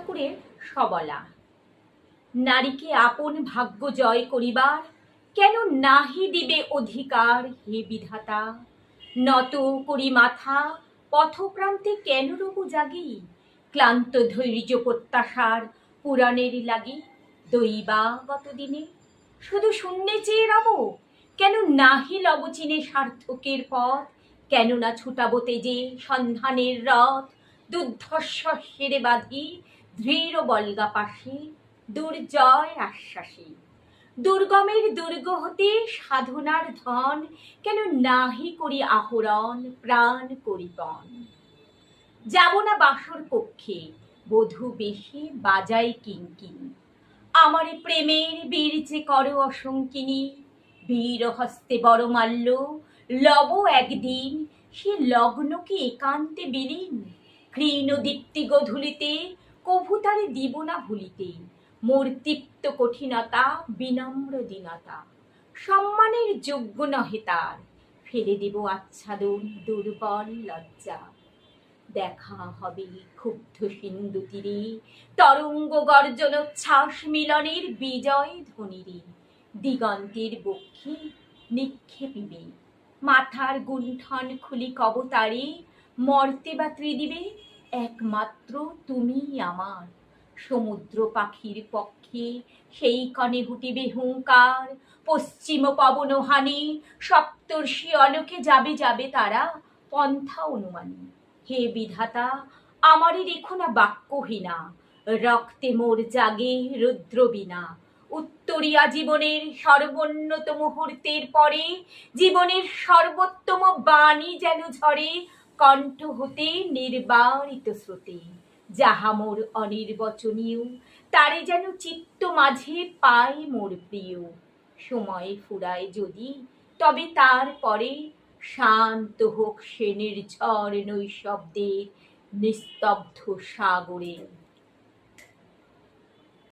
ঠাকুরের সবলা। নারীকে আপন ভাগ্য জয় করিবার কেন নাহি দিবে অধিকার হে বিধাতা। নত করি মাথা পথপ্রান্তে কেন রবু জাগি, ক্লান্ত ধৈর্য প্রত্যাশার পুরাণের লাগি। দৈবাগত দিনে শুধু শূন্যে চেয়ে রব, কেন নাহি লব চিনে সার্থকের পথ। কেন না ছুটাবো তেজে সন্ধানের রথ, দুর্ধর্ষ হেরে বাঁধি দৃঢ় বলগা পাশে দুর্জয় আশ্বাসী। দুর্গমের দুর্গ হতে সাধনার ধন কেন নাহি করি আহরণ প্রাণ করিপন। যাব না বাসর কক্ষে বধূ বেশি বাজাই কিঙ্কিনি, আমার প্রেমের বীর যে করো অসংকিনী। বীর হস্তে বড় মাল্য লব একদিন, সে লগ্নকে একান্তে বিলীন। ক্ষীণ দীপ্তি গধূলিতে কভু তারে দিব না ভুলিতে, মোর তৃপ্ত কঠিনতা বিনম্র দীনতা। সম্মানের যোগ্য নহে তার, ফেলে দেব আচ্ছাদন দুর্বল লজ্জা। দেখা হবে ক্ষুব্ধ সিন্ধু তীরে, তরঙ্গ গর্জনোচ্ছ্বাস মিলনের বিজয় ধ্বনিরে। দিগন্তের বক্ষে নিক্ষেপিবে মাথার গুণ্ঠন খুলি কবতারে, মর্তে বা ত্রিদিবে একমাত্র তুমিই আমার। সমুদ্র পাখির পক্ষে সেই কণে হুটিবে হুঙ্কার, পশ্চিম পবন হানি সপ্তর্ষি অলোকে যাবে যাবে তারা পন্থা অনুমানী। হে বিধাতা আমারই রেখো না বাক্যহীনা, রক্তে মোর জাগে রুদ্র বীণা। উত্তরিয়া জীবনের সর্বোন্নত মুহূর্তের পরে জীবনের সর্বোত্তম বাণী যেন ঝরে কণ্ঠ হতে নির্বারিত স্রোতে। যাহা মোর অনির্বচনীয় তারে যেন চিত্ত মাঝে পাই মোর প্রিয়। সময় ফুরায় যদি তবে তারপরে শান্ত হোক সে নির্ঝর নৈশব্দের নিস্তব্ধ সাগরে।